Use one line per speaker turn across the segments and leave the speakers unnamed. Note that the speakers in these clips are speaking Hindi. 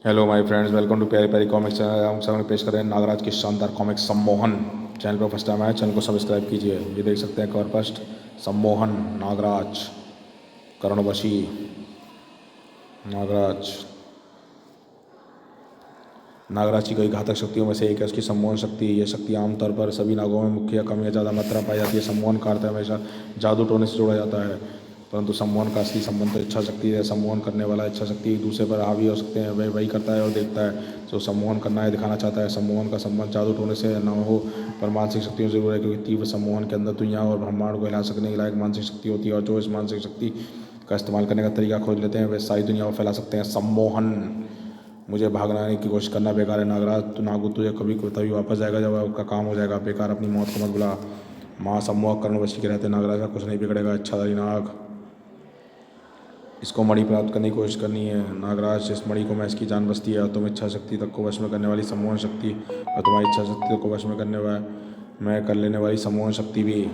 Hello my friends, welcome to प्यारी प्यारी कॉमिक्स। हम सामने पेश कर रहे हैं नागराज की शानदार कॉमिक्स सम्मोहन। चैनल पर फर्स्ट टाइम आया, चैनल को सब्सक्राइब कीजिए। ये देख सकते हैं कवर फर्स्ट सम्मोहन नागराज करुणवशी नागराज। नागराज की कई घातक शक्तियों में से एक है उसकी सम्मोहन शक्ति। यह शक्ति आमतौर पर सभी नागों में मुख्य या कम या ज़्यादा मात्रा पाई जाती है। सम्मोहन का अर्थ हमेशा जादू टोने से जोड़ा जाता है, परंतु सम्मोहन का असली संबंध तो इच्छा शक्ति है। सम्मोहन करने वाला इच्छा शक्ति एक दूसरे पर हावी हो सकते हैं। वह वही करता है और देखता है जो सम्मोहन करना है, दिखाना चाहता है। सम्मोहन का संबंध जादू टोने से न हो पर मानसिक शक्तियों से जरूर है, क्योंकि तीव्र सम्मोहन के अंदर दुनिया और ब्रह्मांड को हिला सकने के लायक मानसिक शक्ति होती है, और जो इस मानसिक शक्ति का इस्तेमाल करने का तरीका खोज लेते हैं वे सारी दुनिया को फैला सकते हैं। सम्मोहन। मुझे भागने की कोशिश करना बेकार है नागराज। तो नागू तुझे कभी तभी वापस जाएगा जब उसका काम हो जाएगा। बेकार अपनी मौत को मत बुला। महासम्मोहक करुणवशी के रहते नागराज का कुछ नहीं बिगड़ेगा। इच्छाधारी नाग, इसको मणि प्राप्त करने की कोशिश करनी है नागराज। इस मणि को मैं इसकी जान बसती है, और तुम इच्छा शक्ति तक को वश में करने वाली सम्मोहन शक्ति, और तुम्हारी इच्छा शक्ति को वश में करने मैं कर लेने वाली सम्मोहन शक्ति भी।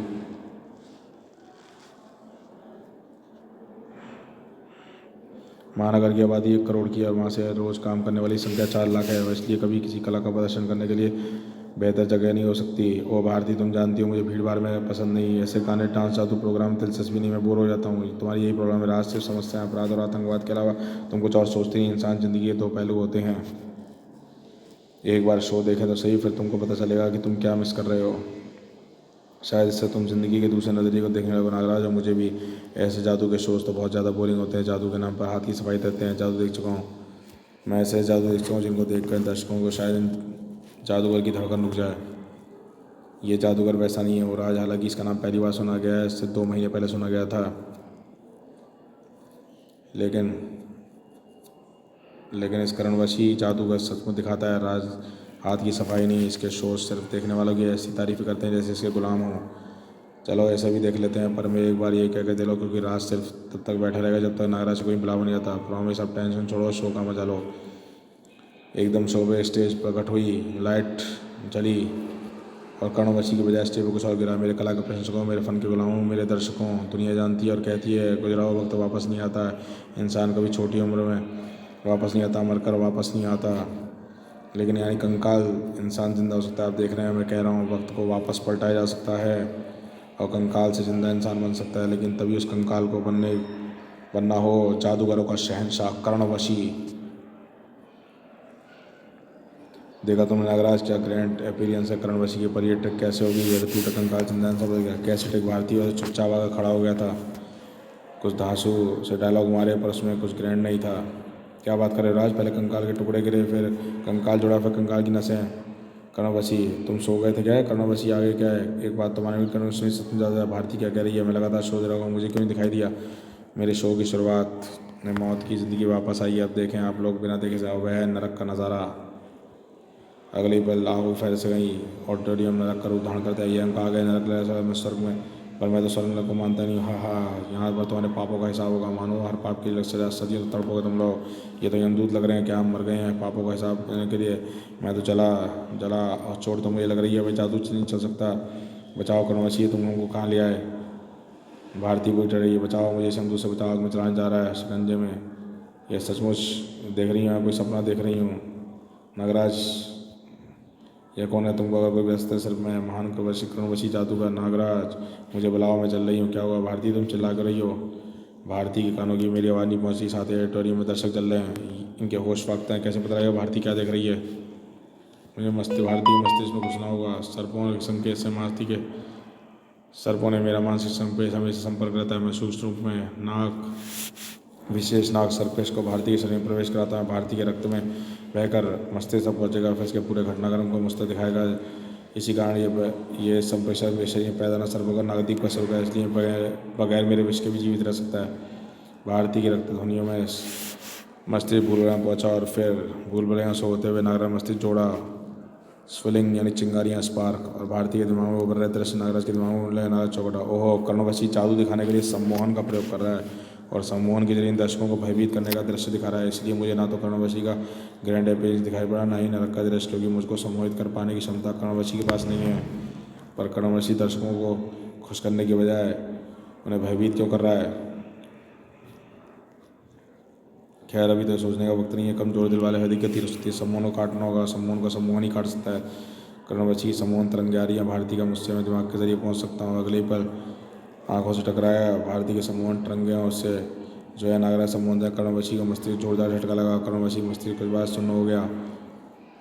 महानगर की आबादी 1 करोड़ की है, और वहाँ से रोज़ काम करने वाली संख्या 4 लाख है, और इसलिए कभी किसी कला का प्रदर्शन करने के लिए बेहतर जगह नहीं हो सकती। ओ भारती, तुम जानती हो मुझे भीड़ भाड़ में पसंद नहीं। ऐसे गाने, डांस, जादू प्रोग्राम दिलचस्पी नहीं, मैं बोर हो जाता हूँ। तुम्हारी यही प्रॉब्लम है। राज सिर्फ समस्याएं, अपराध और आतंकवाद के अलावा तुम कुछ और सोचती नहीं। इंसान ज़िंदगी के 2 पहलू होते हैं। एक बार शो देखें तो सही, फिर तुमको पता चलेगा कि तुम क्या मिस कर रहे हो। शायद इससे तुम ज़िंदगी के दूसरे नज़रिए को देखने लगो नागराज। और मुझे भी ऐसे जादू के शोज़ तो बहुत ज़्यादा बोरिंग होते हैं। जादू के नाम पर हाथ की सफाई करते हैं। जादू देख चुका हूँ मैं, ऐसे जादू देख चुका हूँ जिनको देखकर दर्शकों को शायद इन जादूगर की धड़कन रुक जाए। ये जादूगर वैसा नहीं है वो राज। हालांकि इसका नाम पहली बार सुना गया है, इससे 2 महीने पहले सुना गया था। लेकिन लेकिन इस करुणवशी जादूगर सचमुच दिखाता है राज। हाथ की सफाई नहीं, इसके शोज सिर्फ देखने वालों की ऐसी तारीफ़ करते हैं जैसे इसके गुलाम हो। चलो ऐसा भी देख लेते हैं, पर मैं एक बार ये कह के दे लो, क्योंकि राज सिर्फ तब तक बैठा रहेगा जब तक नागराज को कोई बुलावा नहीं आता। प्रॉमिस, अब टेंशन छोड़ो, शो का मजा लो। एकदम शोभे स्टेज प्रकट हुई, लाइट जली, और करुणवशी की बजाय स्टेज पर कुछ और गिरा। मेरे कला के प्रशंसकों, मेरे फ़न के गुलामों, मेरे दर्शकों, दुनिया जानती है और कहती है गुजरा हुआ वक्त वापस नहीं आता है। इंसान कभी छोटी उम्र में वापस नहीं आता, मरकर वापस नहीं आता, लेकिन यानी कंकाल इंसान जिंदा हो सकता है। आप देख रहे हैं, मैं कह रहा हूँ वक्त को वापस पलटाया जा सकता है, और कंकाल से जिंदा इंसान बन सकता है, लेकिन तभी उस कंकाल को बनना हो जादूगरों का शहंशाह करुणवशी। देखा तुमने नागराज, क्या ग्रैंड अपीयरेंस है करुणवशी की। पर ये ट्रिक कैसे होगी? ये तो टूटा कंकाल जिंदा इंसान बन गया। कैसे ट्रिक? भारतीय और चुपचाप आकर खड़ा हो गया था। कुछ धांसू से डायलॉग मारे, पर उसमें कुछ ग्रैंड नहीं था। क्या बात कर रहे हो राज? पहले कंकाल के टुकड़े गिरे, फिर कंकाल जुड़ा, फिर कंकाल की नसें। करुणवशी, तुम सो गए थे क्या? करुणवशी आगे क्या है? एक बात तो माने, करुणवशी सच में ज़्यादा। भारती क्या कह रही है? मैं लगातार शो दे रहा हूँ, मुझे क्यों नहीं दिखाई दिया? मेरे शो की शुरुआत में मौत की ज़िंदगी वापस आई है। अब देखें आप लोग, बिना देखे जाओ, वह है नरक का नज़ारा। अगली पल आग फैल से गई। ऑडिटोरियम नरक का रूप धारण करता है। ये अंक आ गए नरक में, स्वर्ग में, पर मैं तो स्वर्ग नरक को मानता नहीं। हाँ हाँ, यहाँ पर तुम्हारे पापों का हिसाब होगा। मानो हर पाप की सजा सदियों तो तड़पोगे तुम लोग। ये तो यमदूत लग रहे हैं क्या? हम मर गए हैं पापों का हिसाब देने के लिए। मैं तो जला जला, और चोट तो मुझे लग रही है। भाई जादू नहीं चल सकता। बचाओ करुणवशी, तुम हमको कहाँ ले आए? भारती कोई डर रही है, बचाओ मुझे, शंभू से बचाओ, आग में चलाने जा रहा है शिकंजे में। यह सचमुच देख रही हूँ, कोई सपना देख रही हूँ? नागराज, यह कौन है? तुमको अगर कोई व्यस्त है, सिर्फ मैं, महान करुणवशी जादूगर नागराज। मुझे बुलाओ, मैं चल रही हूँ। क्या हुआ भारती, तुम चिल्ला कर रही हो? भारती के कानों की मेरी आवाज़ नहीं पहुँची। साथ ही ऑडिटोरियम में दर्शक चल रहे हैं, इनके होश फाकते हैं। कैसे पता लगेगा भारती क्या देख रही है? मुझे भारतीय मस्तिष्क में घुसना होगा। सर्पों के संकेत से भारती के सर्पों ने मेरा मानसिक संकेत हमेशा संपर्क रहता है। महसूस रूप में नाक, विशेष नाक सर्पेश को भारतीय के शरीर में प्रवेश कराता है। भारतीय के रक्त में बहकर मस्तिष्क तक पहुँचेगा, फिर इसके पूरे घटनाक्रम को मुझ तक दिखाएगा। इसी कारण ये संप्रेषण मेरे शरीर में पैदा न सर्प होकर नागदीप का स्वरूप है, इसलिए बगैर मेरे विष के भी जीवित रह सकता है। भारतीय की रक्त ध्वनियों में मस्तिष्क भूलभुलैया पहुँचा, और फिर भूलभुलैया से होते हुए नागराज मस्तिष्क जोड़ा। स्विलिंग यानी चिंगारियाँ, स्पार्क, और भारतीय के दिमाग में उभर रहे दृश्य नागराज के दिमाग में नागराज चौकटा। ओहो, करुणवशी जादू दिखाने के लिए सम्मोहन का प्रयोग कर रहा है, और सम्मोहन के जरिए इन दर्शकों को भयभीत करने का दृश्य दिखा रहा है। इसलिए मुझे ना तो करुणवशी का ग्रैंड अपीयरेंस दिखाई पड़ा, ना ही नरक का दृश्य, क्योंकि मुझको सम्मोहित कर पाने की क्षमता करुणवशी के पास नहीं है। पर करुणवशी दर्शकों को खुश करने के बजाय उन्हें भयभीत क्यों कर रहा है? खैर अभी तो सोचने का वक्त नहीं है। कमजोर दिल वाले हृदय की तीर सकती है। सम्मोहन को काटना होगा। सम्मोहन का सम्मोहन ही काट सकता है। कर्णवशी सम्मोहन तरंग आ रही है। भारती का मुझसे मैं दिमाग के जरिए पहुंच सकता हूँ। अगले पर आंखों से टकराया। भारती के सम्मोहन तरंगे उससे जो है नागराज सम्मोहन था। कर्णवशी का मस्तिष्क जोरदार झटका लगा। कर्णवशी मस्तिष्क कुछ बात सुन्न हो गया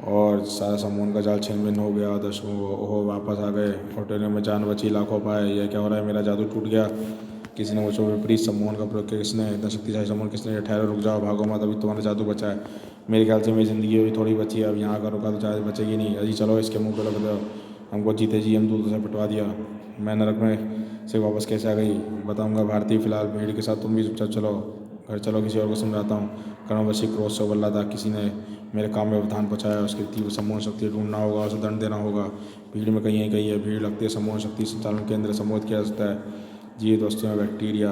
और सारा सम्मोहन का जाल छिन्न भिन्न हो गया। दर्शकों को ओहो वापस आ गए। ऑडिटोरियम में जान बची, लाखों पाए। यह क्या हो रहा है? मेरा जादू टूट गया। किसी ने मुझको विपरीत सम्मोहन का प्रयोग किया। किसने? इतना शक्तिशाली सम्मोहन किसने? ठहरो, रुक जाओ, भागो मत, अभी तुम्हारा जादू बचा है। मेरे ख्याल से मेरी ज़िंदगी अभी थोड़ी बची है। अब यहाँ अगर रुका तो शायद बचेगी नहीं। अजी चलो इसके मुंह पे लग दो। हमको जीते जी हम दूध से पिटवा दिया। मैं नरक में से वापस कैसे आ गई बताऊंगा। भारतीय फिलहाल भीड़ के साथ तुम भी चुपचाप चलो, घर चलो, किसी और को समझाता हूँ। कर्णवशी क्रोध से उबल रहा था। किसी ने मेरे काम में व्यवधान पहुँचाया। उसकी तीव्र सम्मोहन शक्ति ढूंढना होगा, उसे दंड देना होगा। भीड़ में कहीं है भीड़ लगती है। सम्मोहन शक्ति संचालन केंद्र सम्मोहित किया जाता है। जीवित वस्तुएं, बैक्टीरिया।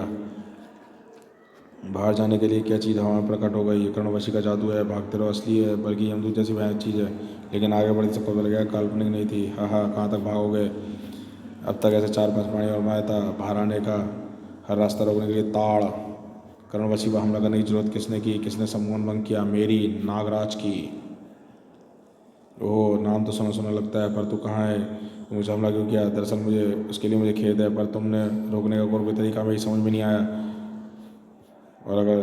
बाहर जाने के लिए क्या चीज़ हवा में प्रकट हो गई? कर्णवशी का जादू है। भागते रहो, असली है, बल्कि यमदूत जैसी भयानक चीज़ है। लेकिन आगे बढ़ते सबको बदल गया, काल्पनिक नहीं थी। हाँ हाँ, कहाँ तक भागोगे? अब तक ऐसे 4-5 प्राणी और मैं था। बाहर आने का हर रास्ता रोकने के लिए ताड़। कर्णवशी पर हमला करने की जरूरत किसने की? किसने सम्मोहन भंग किया? मेरी, नागराज की। ओह, नाम तो सुना सुना लगता है, पर तू कहाँ है? तू मुझे हमला क्यों किया? दरअसल मुझे उसके लिए मुझे खेद है, पर तुमने रोकने का कोई तरीका मेरी समझ में नहीं आया। और अगर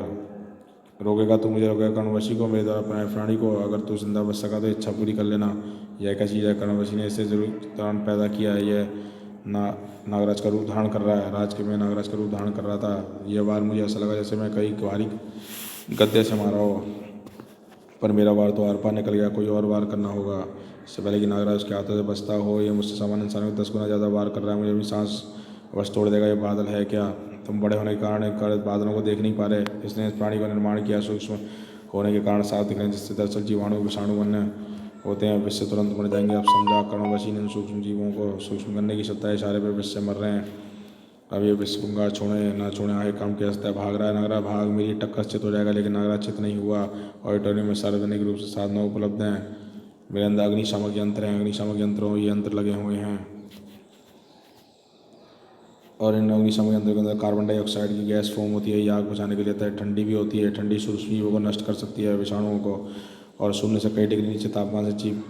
रोकेगा तो मुझे रोकेगा कर्णवशी को, मेरे द्वारा अपने प्राणी को। अगर तू जिंदा बच सका तो इच्छा पूरी कर लेना। यह क्या चीज़ है? कर्णवशी ने इसे जरूर दौरान पैदा किया है। यह नागराज का रूप धारण कर रहा है। राज के में नागराज का रूप धारण कर रहा था। यह वार मुझे ऐसा लगा जैसे मैं कई भारी गद्दे से मारा हो, पर मेरा वार तो आर पार निकल गया। कोई और वार करना होगा इससे पहले कि नागराज उसके हाथों से बचता हो। ये मुझसे सामान्य इंसानों को 10 गुना ज़्यादा वार कर रहा है। मुझे अभी सांस बस तोड़ देगा। ये बादल है क्या? तुम बड़े होने के कारण बादलों को देख नहीं पा रहे। इसने इस प्राणी का निर्माण किया। सूक्ष्म होने के कारण साफ दिख रहे हैं, जिससे दरअसल जीवाणु विषाणु बनने होते हैं। विष से तुरंत मर जाएंगे। अब समझा। कर्णवशी ने सूक्ष्म जीवों को सूक्ष्म करने की सत्ता इशारे पर विष से मर रहे हैं। अब ये विष पुंगार छोड़े ना छोड़े आगे काम किया सकता है। भाग रहा है नागरा, भाग। मेरी टक्कर चित हो जाएगा। लेकिन नागरा चित नहीं हुआ। ऑडिटोरियम में सार्वजनिक रूप से साधना उपलब्ध हैं। मेरे अंदर अग्निशामक यंत्र हैं। अग्निशामक यंत्रों ये यंत्र लगे हुए हैं और इन अग्निशामक यंत्रों के अंदर कार्बन डाइऑक्साइड की गैस फॉर्म होती है। ये आग बुझाने के लिए होता है। ठंडी भी होती है। ठंडी सूक्ष्म जीवों को नष्ट कर सकती है, विषाणुओं को। और शून्य से कई डिग्री नीचे तापमान से जीव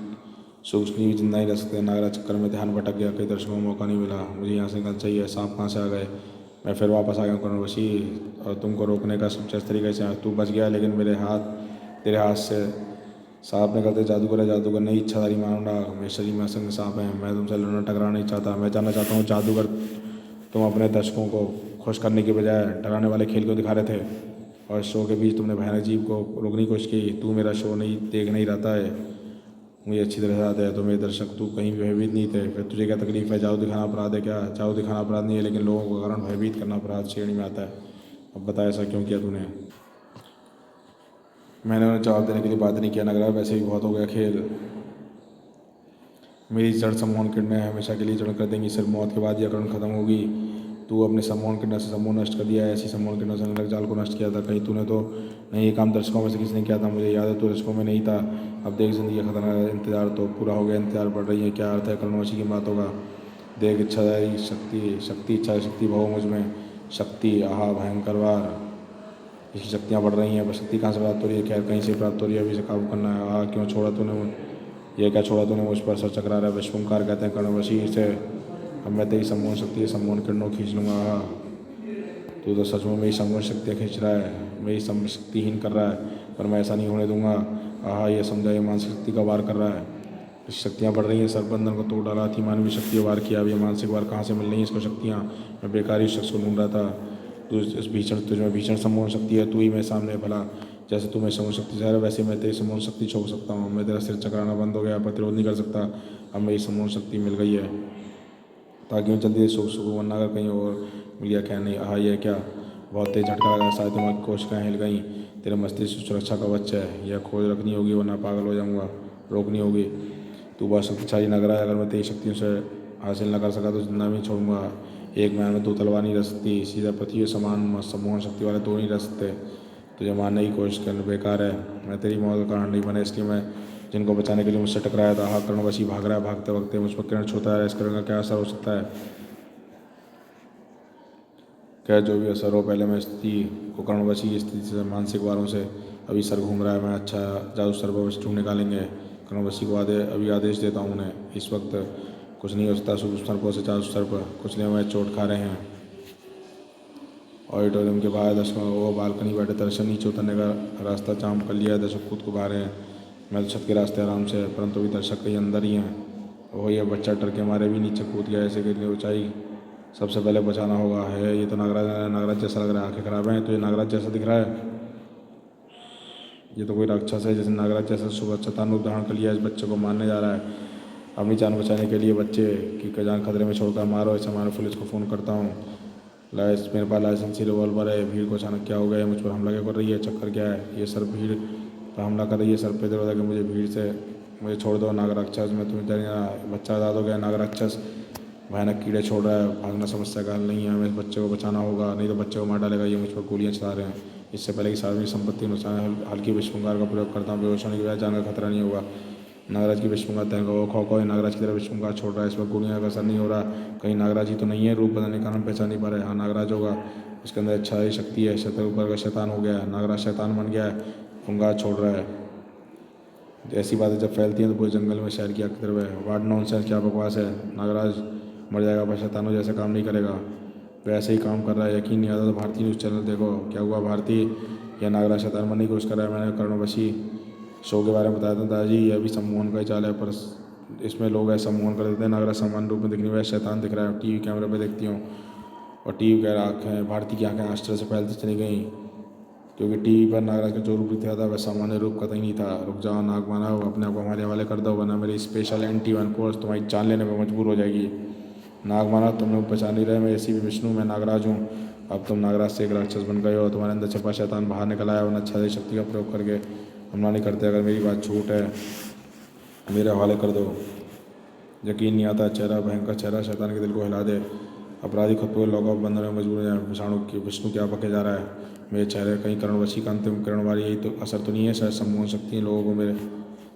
सूक्ष्म जीव जिंदा ही रह सकते हैं। नागरा चक्कर में ध्यान भटक गया। कई दर्शकों को मौका नहीं मिला। मुझे यहाँ से निकलना चाहिए। सांप कहाँ से आ गए? मैं फिर वापस आ गया कर्णवशी, और तुमको रोकने का सबसे अच्छा तरीका से तू बच गया। लेकिन तेरे हाथ से सांप निकलते जादूगर नहीं, इच्छाधारी मानव नाग। मेरे शरीर में असंख्य सांप हैं। मैं तुमसे लड़ना टकराना नहीं चाहता। मैं जानना चाहता हूँ जादूगर, तुम अपने दर्शकों को खुश करने के बजाय डराने वाले खेल क्यों दिखा रहे थे? और शो के बीच तुमने भयानक जीव को रोकने की कोशिश की। तू मेरा शो नहीं देख नहीं रहता है, मुझे अच्छी तरह से आता है। तो मेरे दर्शक तू कहीं भी भयभीत नहीं थे। फिर तुझे क्या तकलीफ है? जादू दिखाना अपराध है क्या? जादू दिखाना अपराध नहीं है, लेकिन लोगों को कारण भयभीत करना अपराध श्रेणी में आता है। अब बता ऐसा क्यों किया तूने? मैंने उन्हें जवाब देने के लिए बात नहीं किया। नगरा वैसे भी बहुत हो गया खेल। मेरी जड़ सम्मोहन किरणें हमेशा के लिए जड़ कर देंगी। सिर्फ मौत के बाद यह कर्ण खत्म होगी। तू अपने सम्मोहन किरणों से सम्मोहन नष्ट कर दिया है। ऐसी सम्मोहन किरणों से नरक जाल को नष्ट किया था। कहीं तूने तो नहीं? ये काम दर्शकों में से किसी ने किया था? मुझे याद है तू दर्शकों में नहीं था। अब देख, जिंदगी का खतरनाक इंतजार तो पूरा हो गया। इंतजार बढ़ रही है। क्या अर्थ है? कर्णवशी की बात होगा। देख, इच्छाधारी शक्ति इच्छा शक्ति भाव मुझ में। शक्ति, आहा, भयंकर वार। इसकी शक्तियाँ बढ़ रही हैं, पर शक्ति कहाँ से प्राप्त हो रही है? खैर, कहीं से प्राप्त हो रही है। अभी से काबू करना है। आहा, क्यों छोड़ा तूने? ये क्या छोड़ा तूने मुझ पर? सर चकरा रहा है। विश्वकार कहते हैं कर्णवशी से। अब मैं तेरी सम्मोहन शक्ति सम्मोहन किरणों खींच लूँगा। आहा, तू तो सच में मेरी सम्मोहन शक्तियाँ खींच रहा है, मेरी शक्तिहीन कर रहा है, पर मैं ऐसा नहीं होने दूंगा। आहा, ये समझा, ये मानसिक शक्ति का वार कर रहा है। शक्तियाँ बढ़ रही हैं। सरबंधन को तोड़ डाला थी, मानवीय शक्ति वार किया। अब ये मानसिक वार कहाँ से मिल रही है इसको शक्तियाँ? मैं बेकारी शख्स को ढूंढ रहा था। तुझमें भीषण सम्मोहन शक्ति है। तू ही मेरे सामने भला। जैसे तू मेरी सम्मोहन शक्ति चाह रहा है, वैसे मैं तेरी सम्मोहन शक्ति छोड़ सकता हूँ। मैं तेरा सिर चकराना बंद हो गया, प्रतिरोध नहीं कर सकता। अब मेरी सम्मोहन शक्ति मिल गई है, ताकि मैं जल्दी से सुकून, वरना अगर कहीं और मिल गया। क्या नहीं? आहा, यह क्या? बहुत तेज झटका लगा। सारे दिमाग की कोशिकाएं हिल गई। तेरे मस्तिष्क सुरक्षा कवच है, यह खोज रखनी होगी, वरना पागल हो जाऊंगा। रोकनी होगी। तू बहुत शक्तिशाली लग रहा है। अगर मैं तेरी शक्तियों से हासिल न कर सका तो जिंदा नहीं छोड़ूंगा। एक मैन में दो तलवार नहीं रह सकती। सीधा पृथ्वी समान सम्मोहन शक्ति वाले दो नहीं रह सकते। तुझे मारने की कोशिश करना बेकार है। मैं तेरी मौत का कारण नहीं बना, इसलिए मैं जिनको बचाने के लिए मुझसे टकराया था। आहा, कर्णवशी भाग रहा है। भागते वक्त मुझ पर किरण छूता है। इस किरण का क्या असर हो सकता है? क्या जो भी असर हो, पहले मैं स्थिति को कर्णवशी की स्थिति से मानसिक वारों से अभी सर घूम रहा है, मैं अच्छा जादू सर पर विष्णु निकालेंगे। कर्णवशी को अभी आदेश देता हूँ उन्हें। इस वक्त कुछ नहीं हो सकता सूक्ष्म सर्पों से जादू सर पर, कुछ नहीं हुआ, चोट खा रहे हैं। ऑडिटोरियम के बाहर दर्शकों वो बालकनी बैठे दर्शक नीचे उतरने का रास्ता जाम कर लिया है, दर्शक खुद को बाहर हैं। मैं तो छत के रास्ते आराम से, परंतु अभी दर्शक कहीं अंदर ही हैं। ओह ये बच्चा डर के मारे भी नीचे कूद गया, ऐसे कि ऊंचाई सबसे पहले बचाना होगा। है ये तो नागराज जैसा लग रहा है, आंखें खराब हैं तो ये नागराज जैसा दिख रहा है। ये तो कोई राक्षस है, जैसे नागराज जैसा सुबह शैतान रूप धारण कर लिया, इस बच्चे को मारने जा रहा है। अपनी जान बचाने के लिए बच्चे की जान खतरे में छोड़कर मारो, ऐसे मारो, पुलिस को फ़ोन करता हूँ। मेरे पास लाइसेंसी रिवॉल्वर है। भीड़ को अचानक क्या हो गया है, मुझ पर हमला क्यों कर रही है, चक्कर क्या है। ये सर भीड़ पर हमला कर रही है, सर पे दरवाजा कि मुझे भीड़ से मुझे छोड़ दो नागराक्षस, मैं तुम्हें डर बच्चा आज़ाद हो गया। नागराक्षस भयानक कीड़े छोड़ रहा है, भागना समस्या का हल नहीं है, हमें इस बच्चे को बचाना होगा, नहीं तो बच्चे को मार डालेगा। ये मुझ पर गोलियाँ चला रहे हैं। इससे पहले कि सार्वजनिक संपत्ति नुकसान हल्की विषफुंकार का प्रयोग करता हूँ, बेहोश होने की वजह जान का खतरा नहीं होगा। नागराज की विषफुंकार तैंगा वो खो नागराज की तरफ विषफुंकार छोड़ रहा है, इस पर गोलियाँ का असर नहीं हो रहा। कहीं नागराज ही तो नहीं है, रूप बदलने का हम पहचान नहीं पा रहे। हाँ नागराज होगा, उसके अंदर अच्छा ही शक्ति है, शत्रु ऊपर का शैतान हो गया है, नागराज शैतान बन गया है, फुंगार छोड़ रहा है। ऐसी बातें जब फैलती हैं तो पूरे जंगल में शहर की आग की तरफ है। वाट नॉनसेंस, क्या बकवास है, नागराज मर जाएगा पर शैतानों जैसे काम नहीं करेगा। वैसे ही काम कर रहा है, यकीन नहीं आता तो भारतीय न्यूज़ चैनल देखो। क्या हुआ भारतीय, यह नागराज शैतान बनने की कोशिश कर रहा है। मैंने कर्णवशी शो के बारे में बताया था दादाजी, यह भी सम्मोहन का ही चाल है, पर इसमें लोग ऐसा सम्मोहन कर देते हैं। नागराज सामान्य रूप में दिखने में शैतान दिख रहा है, टीवी कैमरे पर देखती हूँ और टीवी की आँखें, भारती की आँखें आश्चर्य से फैलती चली गई, क्योंकि टीवी पर नागराज का जो रूप दिखा था वह सामान्य रूप का नहीं था। रुक जाओ नाग मानव, अपने आप को हमारे हवाले कर दो, वरना मेरी स्पेशल एंटी-वन फोर्स तुम्हारी जान लेने पर मजबूर हो जाएगी। नाग मानव, तुम लोग पहचान नहीं रहे, मैं ऐसी भी विष्णु, मैं नागराज हूँ। अब तुम नागराज से एक राक्षस बन गए हो, तुम्हारे अंदर छिपा शैतान बाहर निकल आया, वरना अच्छाई शक्ति का प्रयोग करके हमला नहीं करते। अगर मेरी बात झूठ है मेरे हवाले कर दो। यकीन नहीं आता, चेहरा भयंकर चेहरा शैतान के दिल को हिला दे। अपराधी खुद को लॉकअप बंधन में मजबूर है। विष्णु क्या पके जा रहा है मेरे चेहरे, कहीं कर्णवशी का अंतिम किरण वाली यही तो असर तो नहीं है। शायद सम्मोहन शक्ति लोगों को मेरे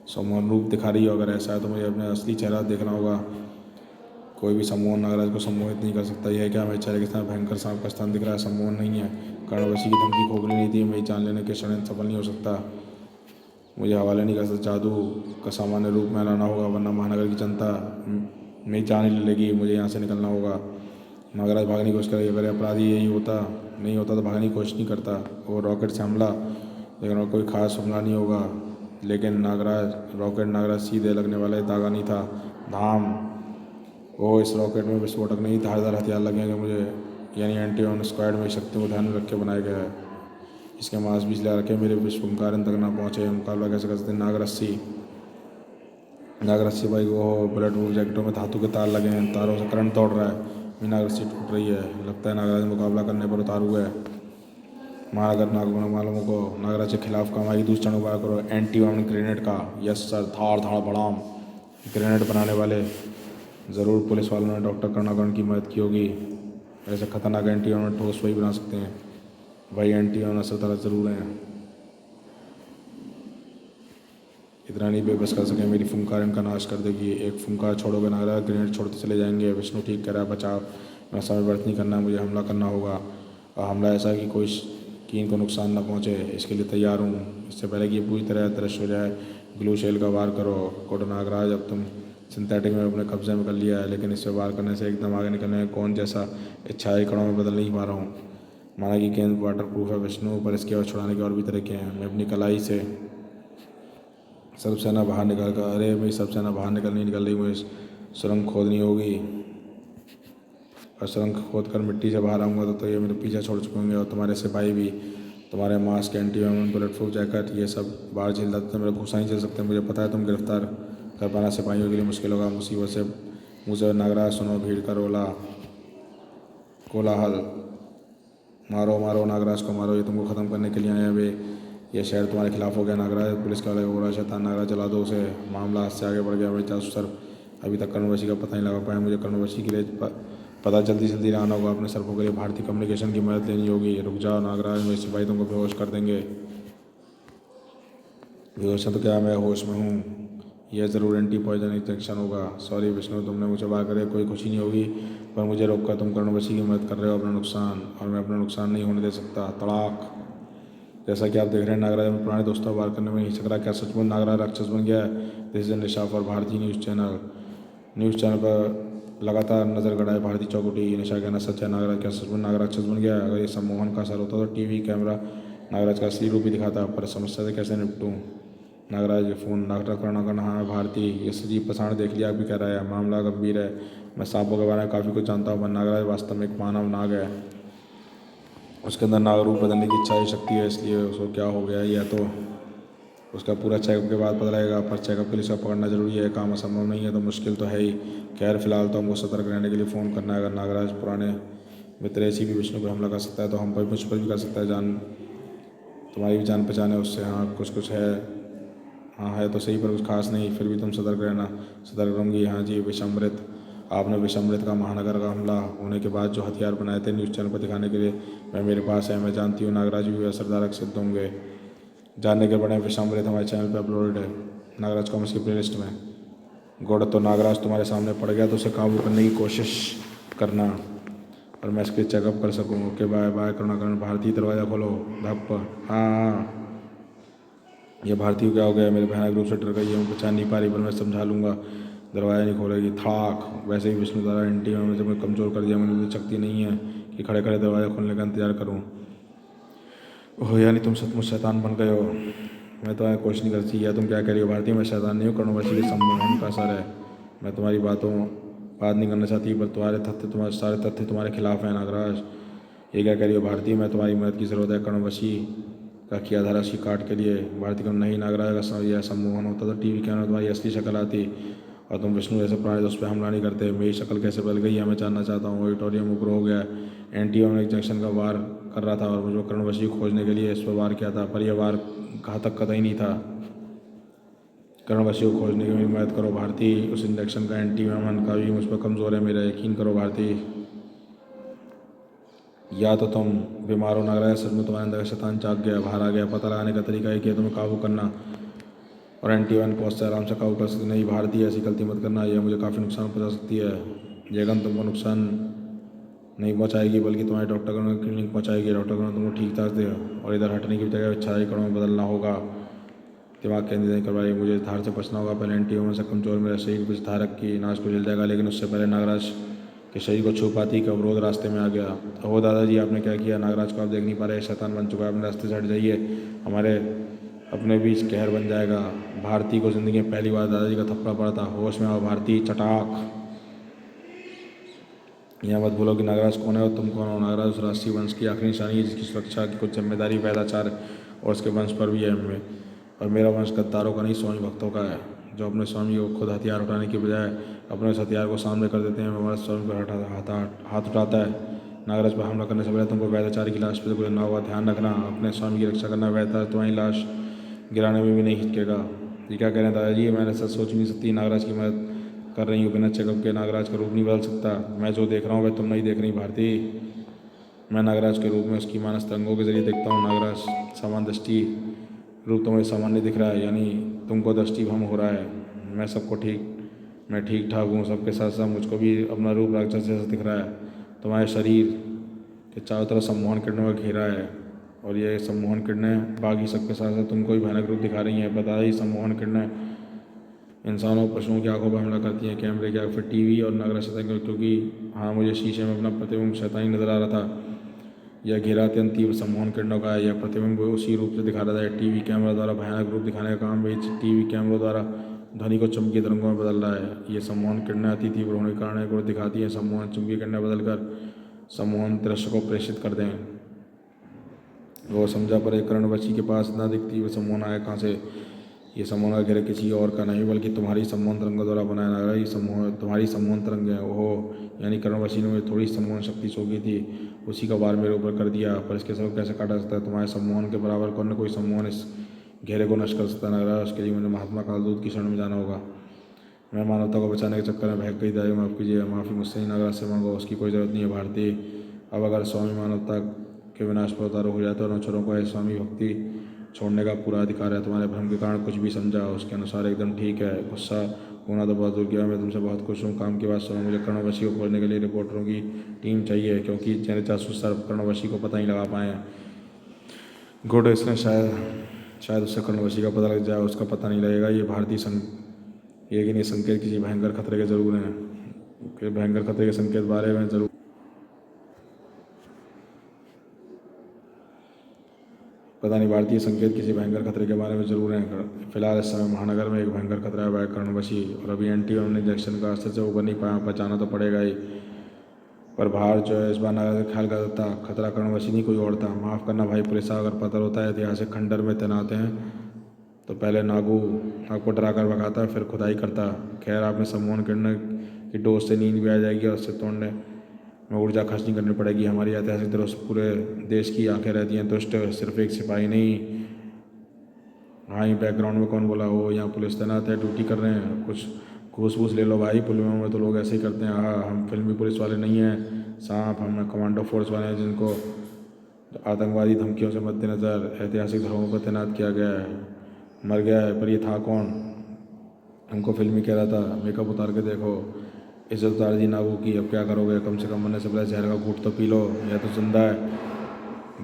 सम्मोहन रूप दिखा रही हो। अगर ऐसा है तो मुझे अपने असली चेहरा देखना होगा। कोई भी सम्मोहन नागराज को सम्मोहित नहीं कर सकता। यह है क्या, मेरे चेहरे के साथ भयंकर सांप का स्थान दिख रहा है, सम्मोहन नहीं है। कर्णवशी की धमकी खोखली नहीं थी, मेरी जान लेने के षड्यंत्र सफल नहीं हो सकता। मुझे हवाले नहीं कर सकता, जादू का सामान्य रूप में लाना होगा, वरना महानगर की जनता मेरी जान ही ले लेगी। मुझे यहाँ से निकलना होगा। नागराज भागने की कोशिश करेगी, अगर अपराधी यही होता नहीं होता तो भागने की कोशिश नहीं करता। वो रॉकेट से हमला, लेकिन और कोई खास हमला नहीं होगा। लेकिन नागराज सीधे लगने वाला धागा नहीं था, धाम। वो इस रॉकेट में विस्फोटक नहीं, धारदार हथियार लगेंगे मुझे, यानी एंटी-वन स्क्वाड में शक्ति को ध्यान में रख के बनाया गया है। इसके मांस बीच ले रखे, मेरे विश्वकार तक ना पहुँचे। मुकाबला कैसे कर सकते हैं। नागरस्सी भाई, वो बुलेट प्रूफ जैकेटों में धातु के तार लगे हैं, तारों से करंट दौड़ रहा है, नागरस्सी टूट रही है। लगता है नागराज मुकाबला करने पर उतारू है। महानगर मालूम को नागराज के खिलाफ काम आएगी। दूसरा उपाय करो, एंटी-वन ग्रेनेड का। यस सर, धाड़ धाड़ बढ़ाम। ग्रेनेड बनाने वाले ज़रूर पुलिस वालों ने डॉक्टर करुणाकरण की मदद की होगी। ऐसे खतरनाक एंटी-वन ठोस वही बना सकते हैं। भाई एंटी-वन असरदार ज़रूर हैं, इतना नहीं बेबस कर सके। मेरी फुंकार इनका नाश कर देगी। एक फुंकार छोड़ोगे नागराज, ग्रेनेड छोड़ते चले जाएंगे। विष्णु ठीक कह रहा है, बचाव मैं समय व्यर्थ नहीं करना, मुझे हमला करना होगा। और हमला ऐसा कि इनको नुकसान ना पहुंचे, इसके लिए तैयार हूँ। इससे पहले कि ये पूरी तरह दृश्य हो जाए, ग्लू शेल का वार करो। कोड नागराज, अब तुम सिंथेटिक में अपने कब्जे में कर लिया है, लेकिन इससे वार करने से एकदम आगे निकलने में कौन जैसा इच्छाई कणों में बदल नहीं पा रहा हूँ। माना कि गेंद वाटर प्रूफ है विष्णु, पर इसके और छुड़ाने के और भी तरीके हैं। मैं अपनी कलाई से सब सेना बाहर निकल कर, अरे मेरी सब सेना बाहर निकल रही, मुझे सुरंग खोदनी होगी। और सुरंग खोद कर मिट्टी से बाहर आऊँगा तो ये मेरे पीछे छोड़ चुके होंगे, और तुम्हारे सिपाही भी। तुम्हारे mask, anti-one, bullet proof jacket, ये सब बाहर झेल जाते थे, मेरे घुसा नहीं चल सकते। मुझे पता है तुम गिरफ्तार कर पाना सिपाहियों के लिए मुश्किल होगा। मुसीबत से मुझे नागराज सुनो, भीड़ का कोलाहल। मारो मारो नागराज को मारो, ये तुमको ख़त्म करने के लिए आए हैं वे। ये शहर तुम्हारे खिलाफ हो गया नागराज, पुलिस का अलग हो रहा शैतान नागराज, जला दो उसे। मामला हाथ से आगे बढ़ गया। मेरे जासूस सर अभी तक कर्णवशी का पता नहीं लगा पाया। मुझे कर्णवशी के लिए पता जल्दी आना होगा। अपने सरपों के लिए भारतीय कम्युनिकेशन की मदद लेनी होगी। रुक जाओ नागराज, मेरे सिपाही तुमको बेहोश कर देंगे। बेहोश है तो क्या, मैं होश में हूँ। यह ज़रूर एंटी पॉइजन इंजेक्शन होगा। सॉरी विष्णु, तुमने मुझे बात करे, कोई खुशी नहीं होगी, पर मुझे रोककर तुम कर्णवशी की मदद कर रहे हो अपना नुकसान, और मैं अपना नुकसान नहीं होने दे सकता। तड़ाक। जैसा कि आप देख रहे हैं, नागराज में पुराने दोस्तों वार करने में नहीं चक रहा। क्या सचमुच नागराज राक्षस बन गया है? दिस इज निशा फॉर भारतीय न्यूज़ चैनल पर लगातार नजर गड़ाए भारतीय चौकटी। निशा कहना सच है, नागराज क्या सचमुच नाग राक्षस बन गया है? अगर ये सम्मोहन का असर होता तो टीवी कैमरा नागराज का असली रूप ही दिखाता। पर समस्या से कैसे निपटूं? नागराज फ़ोन नाटक करना हाँ भारती, ये सजीव प्रसारण देख लिया भी कह रहा है, मामला गंभीर है। मैं सांपों के बारे में काफ़ी कुछ जानता हूँ, पर नागराज वास्तव में एक मानव नाग है। उसके अंदर नाग रूप बदलने की इच्छा शक्ति है, इसलिए उसको क्या हो गया यह तो उसका पूरा चेकअप के बाद पता लगेगा। पर चेकअप के लिए उसका पकड़ना जरूरी है, काम असंभव नहीं है तो मुश्किल तो है ही। खैर फिलहाल तो हमको सतर्क रहने के लिए फ़ोन करना है। अगर नागराज पुराने मित्र ऐसी भी विष्णु पर हमला कर सकता है तो हम पर मुझ पर भी कर सकता है। जान तुम्हारी भी जान पहचान है उससे। हाँ कुछ है, हाँ है तो सही, पर कुछ खास नहीं। फिर भी तुम सतर्क रहना। सतर्क रहूँगी। हाँ जी। विषमृत, आपने विषमृत का महानगर का हमला होने के बाद जो हथियार बनाए थे न्यूज़ चैनल पर दिखाने के लिए, वह मेरे पास है। मैं जानती हूँ नागराज भी असरदारक सिद्ध होंगे। जानने के बड़े विषमृत हमारे चैनल पर अपलोडेड है, नागराज कॉमिक्स की प्लेलिस्ट में। गुड, तो नागराज तुम्हारे सामने पड़ गया तो उसे काबू करने की कोशिश करना और मैं इसके चेकअप कर सकूँ। Okay bye bye. करुणाकरण भारतीय, दरवाज़ा खोलो। धप। हाँ ये भारतीय क्या हो गया? मेरे भयानक रूप से डर गई है, मैं पहचान नहीं पा रही, पर मैं समझा लूँगा। दरवाज़ा नहीं खोलेगी। थाक। वैसे ही विष्णु द्वारा एंटी में मुझे कमज़ोर कर दिया। मुझे शक्ति नहीं है कि खड़े खड़े दरवाज़ा खोलने का इंतजार करूँ। ओह यानी तुम सचमुच शैतान बन गए हो? मैं तो कोशिश नहीं करती। या तुम क्या कह रही हो भारतीय? मैं शैतान नहीं हूँ, कर्णवशी के सम्मोहन का असर है। मैं तुम्हारी बात नहीं करना चाहती, पर तुम्हारे सारे तथ्य तुम्हारे खिलाफ हैं नागराज। ये क्या कह रही हो भारतीय? मैं तुम्हारी मदद की ज़रूरत है कर्णवशी का किया धारा उसकी काट के लिए। भारतीय को नहीं, नागराज का यह सम्मोहन होता तो टीवी कैमरा तुम्हारी असली शक्ल आती और तुम विष्णु जैसे पुराने दोस्त पे हमला नहीं करते। मेरी शक्ल कैसे बदल गई है मैं जानना चाहता हूँ। ऑडिटोरियम उग्र हो गया। एंटी जंक्शन का वार कर रहा था और मुझे कर्णवशी को खोजने के लिए इस पर वार किया था, पर यह वार घातक कतई नहीं था। कर्णवशी को खोजने की मेरी मदद करो भारतीय। उस इंजेक्शन का एंटी वेमन का भी मुझ पर कमज़ोर है, मेरा यकीन करो भारतीय। या तो तुम बीमार हो नागराज, सच में तुम्हारे अंदर का शैतान जाग गया, बाहर आ गया। पता लगाने का तरीका है कि तुम्हें काबू करना और एंटी वन पहुँच से आराम से काबू कर सकती। नहीं भारतीय, ऐसी गलती मत करना, यह मुझे काफ़ी नुकसान पहुँचा सकती है। यह गन तुमको नुकसान नहीं पहुँचाएगी, बल्कि तुम्हारे डॉक्टर को क्लिनिक पहुँचाएगी। डॉक्टर को तुमको ठीक ठाक दे और इधर हटने की जगह अच्छाई कड़ों में बदलना होगा। दिमाग केंद्रित नहीं करवाई, मुझे धार से बचना होगा। पहले एंटी वोमन से कमजोर मेरा शरीर कुछ धारक की नाश को जल जाएगा, लेकिन उससे पहले नागराज के शरीर को छू पाती कि अवरोध रास्ते में आ गया। हो दादाजी आपने क्या किया? नागराज को आप देख नहीं पा रहे, शैतान बन चुका है, अपने रास्ते से हट जाइए, हमारे अपने बीच कहर बन जाएगा। भारती को जिंदगी में पहली बार दादाजी का थप्पड़ पड़ा था। होश में आओ भारती। चटाक। यह मत भूलो कि नागराज कौन है और तुम कौन हो। नागराज उस राष्ट्रीय वंश की आखिरी निशानी है जिसकी सुरक्षा की कुछ जिम्मेदारी पैदाचार और उसके वंश पर भी है। और मेरा वंश गद्दारों का नहीं, स्वामी भक्तों का है, जो अपने स्वामी को खुद हथियार उठाने की बजाय अपने उस हथियार को सामने कर देते हैं। हमारे स्वामी पर हाथ उठाता है। नागराज पर हमला करने से पहले तुमको वैद्याचार्य की लाश पर गुजरना होगा। ध्यान रखना, अपने स्वामी की रक्षा करना। वैद्याचार्य तुम्हारी लाश गिराने में भी नहीं हिचकेगा। ये क्या कह रहे हैं दादाजी? मैंने सच सोच नहीं सकती। नागराज की मदद कर रही हूँ बिना चेकअप के। नागराज का रूप नहीं बदल सकता। मैं जो देख रहा हूँ वह तुम नहीं देख रही भारती। मैं नागराज के रूप में उसकी मानस तरंगों के जरिए देखता हूँ। नागराज समान दृष्टि रूप तुम्हें सामान्य दिख रहा है, यानी तुमको दृष्टि भ्रम हो रहा है। मैं ठीक ठाक हूँ, सबके साथ साथ मुझको भी अपना रूप राक्षस जैसा दिख रहा है। तुम्हारे शरीर के चारों तरफ सम्मोहन किरणों का घेरा है और ये सम्मोहन किरणें बाकी सबके साथ साथ तुमको भी भयानक रूप दिखा रही हैं। बता ही सम्मोहन किरणें इंसानों पशुओं की आंखों पर हमला करती हैं, कैमरे की फिर टीवी और नागराज शैतान, क्योंकि हाँ मुझे शीशे में अपना प्रतिबिंब शैतानी नजर आ रहा था। यह घेरा अत्यंत तीव्र सम्मोहन किरणों का है। यह प्रतिबिंब उसी रूप से दिखा रहा था। टीवी कैमरा द्वारा भयानक रूप दिखाने का काम भी टीवी कैमरों द्वारा ध्वनि को चुंबकीय तरंगों में बदल रहा है। ये सम्मोहन किरणें अति तीव्र होने के कारण को दिखाती हैं। सम्मोहन चुंबकीय किरणें बदलकर सम्मोहन दृश्य को प्रेषित कर दें। वो समझा, पर एक कर्णवशी के पास इतना अधिक तीव्र सम्मोहन आया कहाँ से? ये सम्मोहन का घेरा किसी और का नहीं बल्कि तुम्हारी सम्मोहन तरंगों द्वारा बनाया जा रहा है। तुम्हारी सम्मोहन तरंग है। ओह यानी कर्णवशी ने मुझे थोड़ी सम्मोहन शक्ति सौंपी थी, उसी का वार मेरे ऊपर कर दिया, पर इसके सबब कैसे काटा सकता है? तुम्हारे सम्मोहन के बराबर कौन न कोई सम्मोहन इस घेरे को नष्ट कर सकता है नागराज। उसके लिए मुझे महात्मा कालदूत की शरण में जाना होगा। मैं मानवता को बचाने के चक्कर में बहक गई। दाई माफ़ कीजिए, माफ़ी मुझसे ही नागराज से मांगो, उसकी कोई ज़रूरत नहीं है भारती। अब अगर स्वामी मानवता के विनाश पर उतारू हो जाए तो अनुचरों को है स्वामी भक्ति छोड़ने का पूरा अधिकार है। तुम्हारे भ्रम के कारण कुछ भी समझा उसके अनुसार एकदम ठीक है। गुस्सा होना तो बहुत दूर गया, मैं तुमसे बहुत खुश हूँ। काम की बात सुनो, मुझे कर्णवशी को खोजने के लिए रिपोर्टरों की टीम चाहिए, क्योंकि चैन जासूस सर कर्णवशी को पता ही लगा पाए हैं। गुड, इसने शायद उससे कर्णवशी का पता लग जाए। उसका पता नहीं लगेगा। ये कि नहीं संकेत किसी भयंकर खतरे के ज़रूर हैं, कि भयंकर खतरे के संकेत बारे में ज़रूर। पता नहीं, भारतीय संकेत किसी भयंकर खतरे के बारे में ज़रूर हैं। फिलहाल इस समय महानगर में एक भयंकर खतरा है, वह कर्णवशी। और अभी एंटी-वेनम इंजेक्शन का अस्तर से ऊपर नहीं पाया, बचाना तो पड़ेगा ही। पर बाहर जो है इस बार नागर का ख्याल करता था, खतरा कर्णवशी नहीं कोई और था। माफ़ करना भाई पुलिस साहब, अगर पता होता है ऐतिहासिक खंडर में तैनात हैं तो पहले नाग को डरा कर भगाता, फिर खुदाई करता। खैर, आपने सम्मोहन करने की डोज से नींद भी आ जाएगी और उससे तोड़ने में ऊर्जा खर्च नहीं करनी पड़ेगी। हमारी ऐतिहासिक तरह से पूरे देश की आंखें रहती हैं दुष्ट, सिर्फ एक सिपाही नहीं। हाँ, ये बैकग्राउंड में कौन बोला? हो, यहाँ पुलिस तैनात है, ड्यूटी कर रहे हैं। कुछ घूस वूस ले लो भाई, पुलिस में तो लोग ऐसे ही करते हैं। हाँ, हम फिल्मी पुलिस वाले नहीं हैं साहब, हम कमांडो फोर्स वाले हैं, जिनको आतंकवादी धमकियों से मद्देनज़र ऐतिहासिक धर्मों पर तैनात किया गया है। मर गया है, पर ये था कौन? हमको फिल्मी कह रहा था, मेकअप उतार के देखो। इज्जत उतार दी नागू की, अब क्या करोगे? कम से कम मरने से पहले जहर का घूंट तो पी लो। यह तो जिंदा है,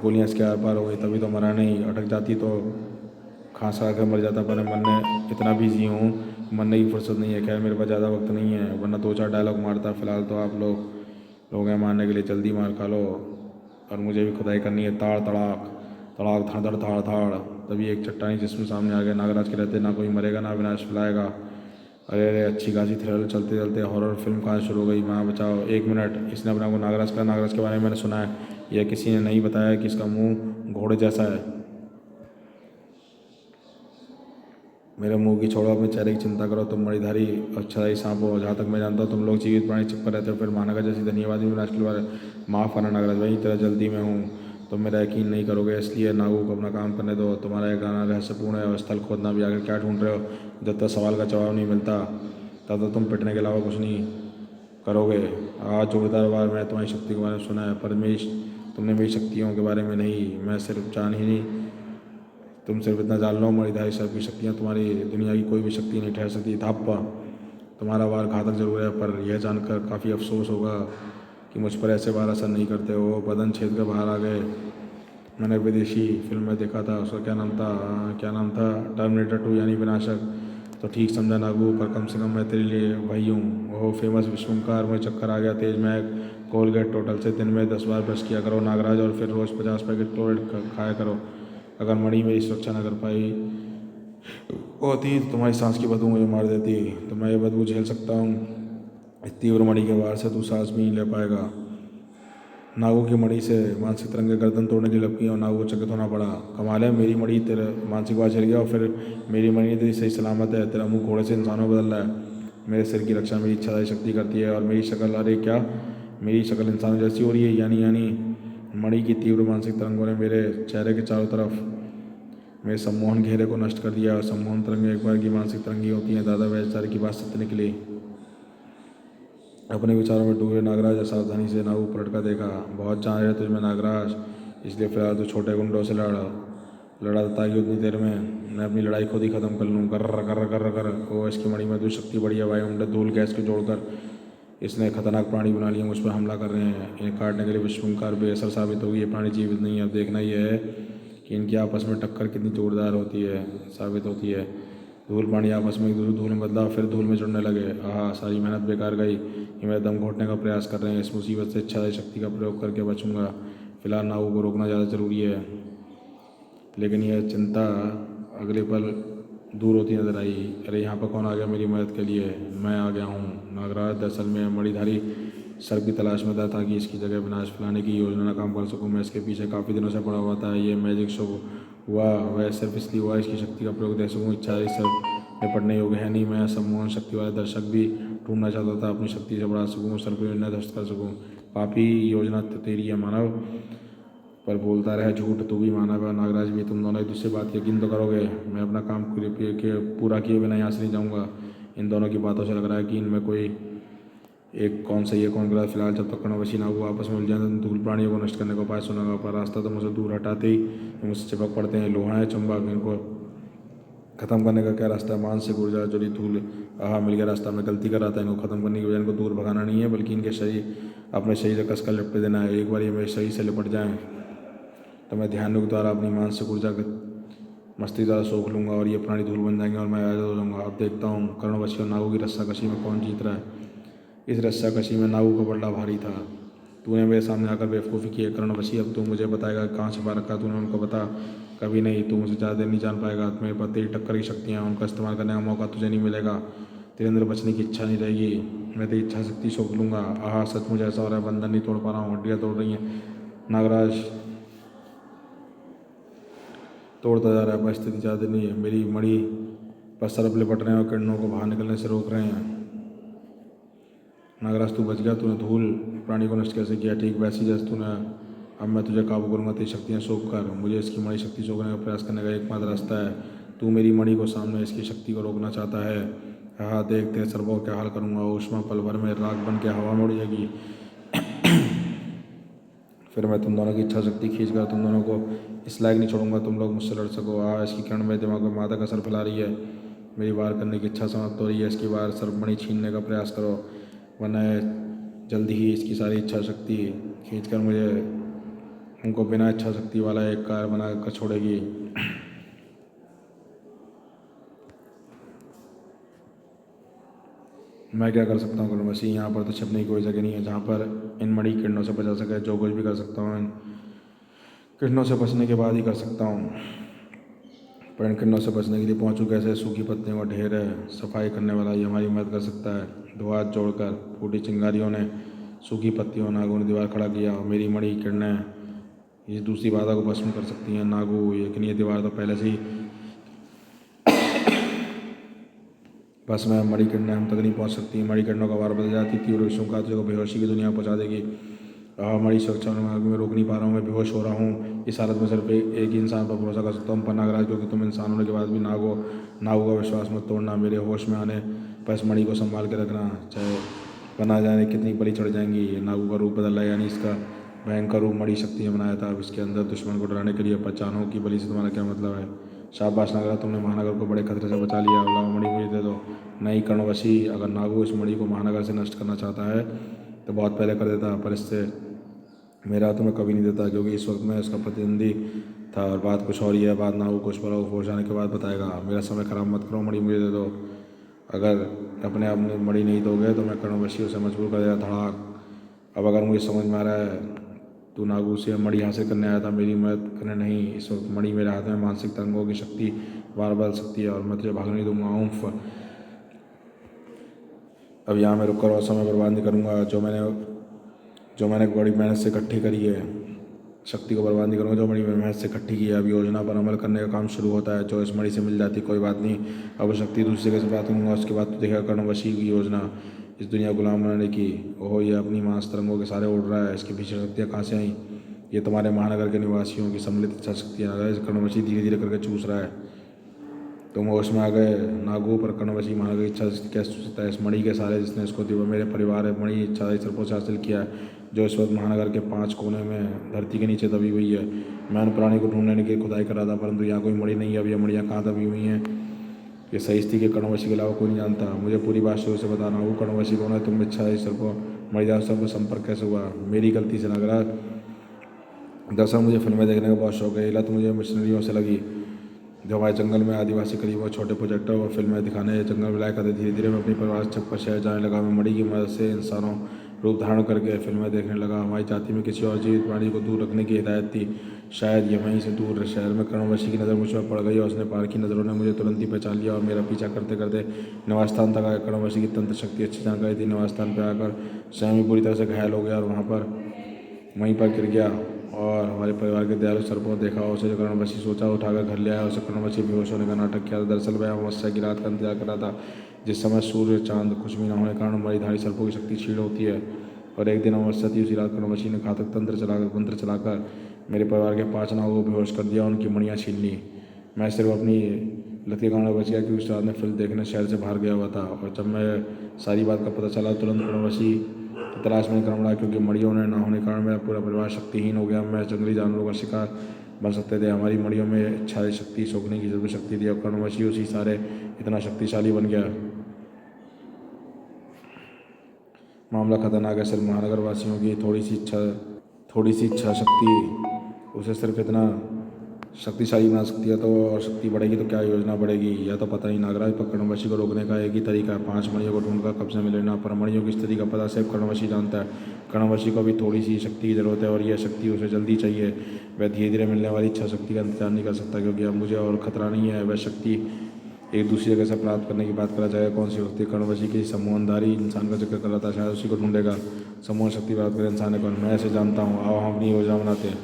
गोलियां इसके आर पार हो गई, तभी तो मरा नहीं। अटक जाती तो खांस खा कर मर जाता, पर मरने इतना बिजी हूँ, मरने की फुर्सत नहीं है। खैर, मेरे पास ज़्यादा वक्त नहीं है, वरना 2-4 डायलॉग मारता। फिलहाल तो आप लोग हैं मारने के लिए, जल्दी मार खा लो। और मुझे भी खुदाई करनी है। ताड़ तड़ाक तड़ाक धड़ धड़ धाड़ धाड़। तभी एक चट्टानी जिसमें सामने आ गया। नागराज के रहते ना कोई मरेगा ना विनाश फैलाएगा। अरे अरे, अच्छी खासी थ्रिलर चलते चलते हॉरर फिल्म कहाँ शुरू हो गई? माँ बचाओ, 1 मिनट। इसने अपने को नागराज के बारे में मैंने सुना है। यह किसी ने नहीं बताया कि इसका मुंह घोड़े जैसा है। मेरे मुंह की छोड़ो, अपने चेहरे की चिंता करो। तुम मणिधारी अच्छाई सांप हो, जहाँ तक मैं जानता हूँ। तुम लोग जीवित प्राणी चिपकर रहते हो, फिर महानगर जैसी धन्यवाद भी विनाश के बारे। माफ़ करना नागराज भाई, तेरा जल्दी में हूँ, तुम मेरा यकीन नहीं करोगे, इसलिए नागू को अपना काम करने दो। तुम्हारा यह गाना रहस्यपूर्ण है और स्थल खोदना भी। आखिर क्या ढूंढ रहे हो? जब तक सवाल का जवाब नहीं मिलता तब तक तुम पिटने के अलावा कुछ नहीं करोगे। आज जोरदार बार मैं तुम्हारी शक्ति के बारे में सुना है, पर तुमने मेरी शक्तियों के बारे में नहीं। मैं सिर्फ जान ही नहीं, तुम सिर्फ इतना जान लो, मणिधारी साहब की शक्तियाँ तुम्हारी दुनिया की कोई भी शक्ति नहीं ठहर सकती। धाप्पा, तुम्हारा वार घातक जरूर है, पर यह जानकर काफ़ी अफसोस होगा कि मुझ पर ऐसे वार असर नहीं करते हो। बदन छेद कर बाहर आ गए। मैंने विदेशी फिल्म में देखा था, उसका क्या नाम था? टर्मिनेटर 2 यानी विनाशक। तो ठीक समझा नागू, पर कम से कम मैं तेरे लिए वही हूँ, वो फेमस विश्वकार। मुझे चक्कर आ गया, तेज महक, कोलगेट। टोटल से दिन में 10 बार ब्रश किया करो नागराज, और फिर रोज़ 50 पैकेट क्लोराइड खाया करो। अगर मणि मेरी सुरक्षा न कर पाई होती तो तुम्हारी सांस की बदबू मुझे मार देती। तो मैं ये बदबू झेल सकता हूँ, इस तीव्र मणि के वार से तू सांस भी नहीं ले पाएगा। नागों की मणि से मानसिक तरंगे गर्दन तोड़ने की लपकी और नागों को चकित होना पड़ा। कमाल है, मेरी मणि तेरे मानसिक वार झेल गया और फिर मेरी मणि तेरी सही सलामत है। तेरा मुंह घोड़े से इंसान में बदल रहा है। मेरे सिर की रक्षा मेरी इच्छादायी शक्ति करती है, और मेरी शक्ल, अरे क्या मेरी शक्ल इंसान जैसी हो रही है? यानी मणि की तीव्र मानसिक तरंगों ने मेरे चेहरे के चारों तरफ मेरे सम्मोहन घेरे को नष्ट कर दिया। और सम्मोहन तरंगें एक बार की मानसिक तरंगी होती हैं। दादा वैचार्य की बात सत्य निकली। अपने विचारों में डूबे नागराज सावधानी से नागू पलट कर देखा। बहुत जान रहे तुझमें नागराज, इसलिए फिलहाल तो छोटे गुंडों से लड़ा ताकि उतनी देर में मैं अपनी लड़ाई खुद ही खत्म कर लूँ। कर ओ, इसकी मणि में दुष्ट शक्ति बढ़िया वायुमंडल धूल गैस को जोड़कर इसने खतरनाक प्राणी बना लिया, मुझ पर हमला कर रहे हैं। इन्हें काटने के लिए विश्वकार बेअसर साबित होगी। ये प्राणी जीवित नहीं है। अब देखना यह है कि इनकी आपस में टक्कर कितनी जोरदार साबित होती है। धूल प्राणी आपस में एक दूसरे धूल में बदला, फिर धूल में जुड़ने लगे। आहा, सारी मेहनत बेकार गई। ये मेरा दम घोटने का प्रयास कर रहे हैं। इस मुसीबत से इच्छादायी शक्ति का प्रयोग करके बचूंगा। फिलहाल नागू को रोकना ज़्यादा जरूरी है। लेकिन यह चिंता अगले पल दूर होती नजर आई। अरे, यहाँ पर कौन आ गया मेरी मदद के लिए? मैं आ गया हूँ नागराज। दरअसल मैं मणिधारी सर्प की तलाश में था, ताकि इसकी जगह विनाश फैलाने की योजना नाकाम कर सकूँ। मैं इसके पीछे काफ़ी दिनों से पड़ा हुआ था। ये मैजिक शो हुआ वह सिर्फ इसलिए हुआ इसकी शक्ति का प्रयोग देख सकूँ। इच्छा सब निपटने योग्य है नहीं। मैं सम्मोहन शक्ति वाले दर्शक भी ढूंढना चाहता था, अपनी शक्ति से बढ़ा सकूँ, सर को निर्णय ध्वस्त कर सकूँ। पापी योजना तेरी है मानव, पर बोलता रहे झूठ। तू भी मानव है, नागराज भी। तुम दोनों एक दूसरी बात यकीन तो करोगे? मैं अपना काम पूरा किए बिना यहाँ से नहीं जाऊँगा। इन दोनों की बातों से लग रहा है कि इनमें कोई एक कौन सही है कौन गलत। फिलहाल जब तक कर्णवशी नागू आपस में उलझे तो धूल प्राणियों को नष्ट करने का उपाय सुनागा, पर रास्ता तो मुझे दूर हटाते ही मुझसे चिपक पड़ते हैं। लोहा है चंबक, इनको खत्म करने का क्या रास्ता है? मानसिक ऊर्जा जुड़ी धूल। मिल गया रास्ता। मैं गलती कर रहा था। इनको खत्म करने की वजह इनको दूर भगाना नहीं है, बल्कि इनके शरीर अपने शरीर से कसकर लिपट देना है। एक बार ये मेरे शरीर से लिपट जाएं तो मैं ध्यान योग द्वारा अपनी मानसिक ऊर्जा के मस्ती द्वारा सोख लूँगा और ये प्राणी धूल बन जाएंगे और मैं आज़ाद हो जाऊँगा। अब देखता हूँ कर्णवशी और नागू की रस्साकशी में कौन जीत रहा है। इस रस्साकशी में नागू का पलड़ा भारी था। तूने मेरे सामने आकर बेवकूफ़ी की है कर्णवशी। अब तू मुझे बताएगा कहाँ छिपा रखा तूने उनको बता। कभी नहीं, तू मुझे ज़्यादा देर नहीं जान पाएगा। मेरे पास तेरी टक्कर की शक्तियाँ, उनका इस्तेमाल करने का मौका तुझे नहीं मिलेगा। तेरे अंदर बचने की इच्छा नहीं रहेगी। मैं तेरी इच्छा शक्ति सोख लूँगा। आहा, सचमुच ऐसा हो रहा है, बंधन नहीं तोड़ पा रहा हूँ, हड्डियाँ तोड़ रही हैं। नागराज तोड़ता जा रहा है, परिस्थिति ज़्यादा नहीं है। मेरी मणि पर सरप लिपट रहे हैं और किरणों को बाहर निकलने से रोक रहे हैं। नागराज तू बच गया, तूने धूल प्राणी को नष्ट कैसे किया? ठीक वैसी जैसे तूने। अब मैं तुझे काबू करूंगा तेरी शक्तियाँ सोख कर। मुझे इसकी मणि शक्ति सोखने का प्रयास करने का एकमात्र रास्ता है। तू मेरी मणि को सामने इसकी शक्ति को रोकना चाहता है। हाँ देख, तेरे सरबों क्या हाल करूँगा। ऊष्मा पल भर में राख बन के हवा में उड़ जाएगी। फिर मैं तुम दोनों की इच्छा शक्ति खींच कर तुम दोनों को इस लायक नहीं छोड़ूंगा तुम लोग मुझसे लड़ सको। इसकी किरण मेरे दिमाग में मादक असर फैला रही है। मेरी वार करने की इच्छा समाप्त हो रही है। इसकी वार सर्वमणि छीनने का प्रयास करो, वरना जल्दी ही इसकी सारी इच्छा शक्ति खींचकर मुझे उनको बिना इच्छा शक्ति वाला एक कार बना कर छोड़ेगी। मैं क्या कर सकता हूँ कर्णवशी? यहाँ पर तो छिपने की कोई जगह नहीं है जहाँ पर इन मणि किरणों से बचा सके। जो कुछ भी कर सकता हूँ इन किरणों से बचने के बाद ही कर सकता हूँ। पर इन किरणों से बचने के लिए पहुँचूँ कैसे? सूखी पत्तियों का ढेर है, सफाई करने वाला ये हमारी मदद कर सकता है। दो हाथ जोड़कर फूटी चिंगारियों ने, सूखी पत्तियों नागू ने दीवार खड़ा किया और मेरी मणि किरणें इस दूसरी बाधा को भस्म कर सकती हैं। नागू, लेकिन ये दीवार तो पहले से ही बस मैं मणि किरणें हम तक नहीं पहुंच सकती। मणि किरणों का वार बदल जाती, तीव्र विषम को बेहोशी की दुनिया पहुंचा देगी। मणि सुरक्षा में रोक नहीं पा रहा हूँ, मैं बेहोश हो रहा हूँ। इस हालत में सिर्फ एक ही इंसान पर भरोसा कर सकता हूँ, पर नागराज, क्योंकि तुम इंसान होने के बाद भी नागो का विश्वास मत तोड़ना। मेरे होश में आने पर इस मणि को संभाल के रखना, चाहे बना जाने कितनी बलि चढ़ जाएंगी। ये नागू का रूप बदल रहा है, यानी इसका भयंकर रूप मणि शक्ति ने बनाया था। अब इसके अंदर दुश्मन को डराने के लिए पहचानो कि बलि से तुम्हारा क्या मतलब है। शाबाश नागराज, तुमने महानगर को बड़े खतरे से बचा लिया। लाओ मणि मुझे दे दो। नहीं कर्णवशी, अगर नागू इस मणि को महानगर से नष्ट करना चाहता है तो बहुत पहले कर देता, पर इससे मेरा तो मैं कभी नहीं देता, क्योंकि इस वक्त मैं उसका प्रतिद्वंदी था। और बात कुछ और ही है। बात नागू कुछ पर हो जाने के बाद बताएगा। मेरा समय खराब मत करो, मणि मुझे दे दो। अगर अपने आप में मणि नहीं दोगे तो मैं कर्णवशी उसे मजबूर कर देगा। धड़ाक। अब अगर मुझे समझ में आ रहा है, तू नागू से मणि हासिल करने आया था, मेरी मदद करने नहीं। इस वक्त मणि मेरे हाथ में मानसिक तरंगों की शक्ति बार बदल सकती है और मैं तुझे भागने नहीं दूंगा। ऊँफ। अब यहाँ मैं रुक कर और समय बर्बाद नहीं करूँगा। जो मैंने बड़ी मेहनत से इकट्ठी करी है, शक्ति को बर्बाद नहीं करूँगा जो मणि मैंने मेहनत से इकट्ठी की है। अब योजना पर अमल करने का काम शुरू होता है। जो इस मणि से मिल जाती कोई बात नहीं, अब वो शक्ति दूसरी जगह से प्राप्त करूँगा। उसके बाद तो देखा कर्णवशी की योजना इस दुनिया को गुलाम बनाने की। ओहो, ये अपनी मांस तरंगों के सारे उड़ रहा है। इसकी भीषण शक्तियाँ कहाँ से आई? ये तुम्हारे महानगर के निवासियों की सम्मिलित इच्छा शक्तियाँ आ। इस कर्णवशी धीरे धीरे करके चूस रहा है। तुम होश में आ गए नागू, पर कर्णवशी महानगर की इच्छा कैसे चूस सकता है? इस मणि के सारे जिसने इसको दिया मेरे परिवार है। मणि इच्छा सिर्फ से हासिल किया है, जो इस वक्त महानगर के 5 कोने में धरती के नीचे दबी हुई है। मैं उन प्राणी को ढूंढने की खुदाई कर रहा था, परंतु यहाँ कोई मणि नहीं है। अब ये मणियाँ कहाँ दबी हुई हैं ये सही स्थिति के कर्णवशी के अलावा कोई नहीं जानता। मुझे पूरी बात शुरू से बताना। वो कर्णवशी कौन है? तुम इच्छा सर को मणिदास सर को संपर्क कैसे हुआ? मेरी गलती से लग रहा। दरअसल मुझे फिल्में देखने का बहुत शौक है। ये लत मुझे मिशनरियों से लगी, जो हमारे जंगल में आदिवासी करीबों छोटे प्रोजेक्टर और फिल्में दिखाने जंगल में लाया करते। धीरे धीरे मैं अपनी परिवार से छपकर शहर जाने लगा। मैं मणि की मदद से इंसानों रूप धारण करके फिल्में देखने लगा। हमारी जाति में किसी और जीवित प्राणी को दूर रखने की हिदायत थी, शायद ये वहीं से दूर शहर में कर्णवशी की नज़र मुझ पर पड़ गई और उसने पार की नज़रों ने मुझे तुरंत ही पहचान लिया और मेरा पीछा करते करते निवास स्थान तक आया। कर्णवशी की तंत्र शक्ति अच्छी जानकारी थी। निवास स्थान पर आकर स्वयं ही बुरी तरह से घायल हो गया और वहीं पर गिर गया और हमारे परिवार के दयालु सरपों देखा। उसे जो कर्णवशी सोचा उठाकर घर ले आया। उसे कर्णवशी बेहोश होने का नाटक किया। दरअसल वह अमावस्या की रात का इंतजार कर रहा था, जिस समय सूर्य चांद कुछ भी न होने के कारण मणिधारी सर्पों की शक्ति क्षीण होती है। और एक दिन अमावस्या थी। उसी रात कर्णवशी ने घातक मंत्र चलाकर मेरे परिवार के 5 नागों को बेहोश कर दिया, उनकी मणियाँ छीन ली। मैं सिर्फ अपनी लत के कारण बच गया, क्योंकि उस रात में फिल्म देखने शहर से बाहर गया हुआ था। और जब मैं सारी बात का पता चला, तुरंत कर्णवशी की तलाश में क्रम रहा, क्योंकि मड़ियों ने ना होने के कारण मेरा पूरा परिवार शक्तिहीन हो गया। मैं जंगली जानवरों का शिकार बन सकते थे। हमारी मड़ियों में इच्छा शक्ति सोखने की जरूर शक्ति थी। अब कर्णवशी उसी सारे इतना शक्तिशाली बन गया। मामला खतरनाक है। सिर्फ महानगर वासियों की थोड़ी सी इच्छा शक्ति उसे सिर्फ इतना शक्तिशाली बना सकती है, तो और शक्ति बढ़ेगी तो क्या योजना बढ़ेगी, यह तो पता नहीं। नागराज पर कर्णवशी को रोकने का एक ही तरीका है, 5 मणियों को ढूंढकर कब्जे में लेना। पर मणियों की स्थिति का पता सिर्फ कर्णवशी जानता है। कर्णवशी को भी थोड़ी सी शक्ति की ज़रूरत है और यह शक्ति उसे जल्दी चाहिए। वह धीरे धीरे मिलने वाली इच्छा शक्ति का इंतजार नहीं कर सकता, क्योंकि अब मुझे और खतरा नहीं है। वह शक्ति एक दूसरी जगह से प्राप्त करने की बात करा जाएगा, कौन सी शक्ति? कर्णवशी की सम्मोहनधारी इंसान का जिक्र कर रहा था, शायद उसी को ढूंढेगा। सम्मोहन शक्ति प्राप्त करे इंसान है कौन? मैं ऐसे जानता हूँ। आओ हम अपनी योजना बनाते हैं।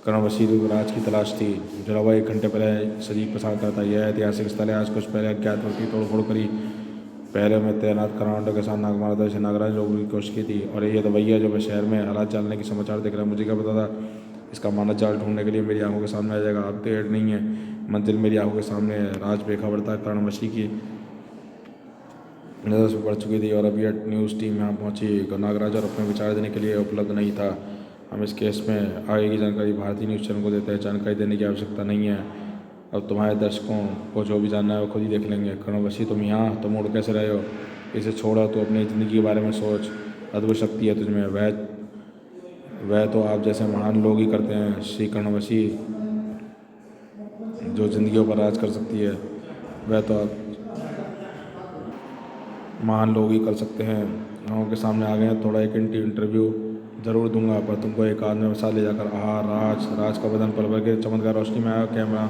कर्णवशी राज की तलाश थी। जुड़ावा 1 घंटे पहले सजीव प्रसार करता। यह ऐतिहासिक स्थल है। आज कुछ पहले अज्ञात व्यक्ति तोड़फोड़ करी। पहले में तैनात कमांडो के साथ नाग मारा था, इसे नागराज रोकने की कोशिश की थी। और ये तो भैया जो मैं शहर में हालात जानने की समाचार देख रहा है, मुझे क्या पता था इसका मानव जाल ढूंढने के लिए मेरी आंखों के सामने आ जाएगा। अब देर नहीं है, मंजिल मेरी आंखों के सामने है। राज बेखबर था। कर्णवशी की नज़र से पड़ चुकी थी और अभी न्यूज़ टीम यहाँ पहुंची। नागराज और अपने विचार देने के लिए उपलब्ध नहीं था। हम इस केस में आगे की जानकारी भारतीय न्यूज़ चैनल को देते हैं। जानकारी देने की आवश्यकता नहीं है। अब तुम्हारे दर्शकों को जो भी जानना है वो खुद ही देख लेंगे। कर्णवशी तुम यहाँ, तुम उड़ कैसे रहे हो? इसे छोड़ो, तो अपनी ज़िंदगी के बारे में सोच। अद्भुत शक्ति है तुझमें, वह तो आप जैसे महान लोग ही करते हैं। श्री कर्णवशी जो जिंदगियों पर राज कर सकती है, वह तो आप महान लोग ही कर सकते हैं। आँखों के सामने आ गए हैं। थोड़ा एक इंटरव्यू ज़रूर दूंगा, पर तुमको एक आदमी में साथ ले जाकर। राज का बदन पल भर के चमत्कार रोशनी में आया। कैमरा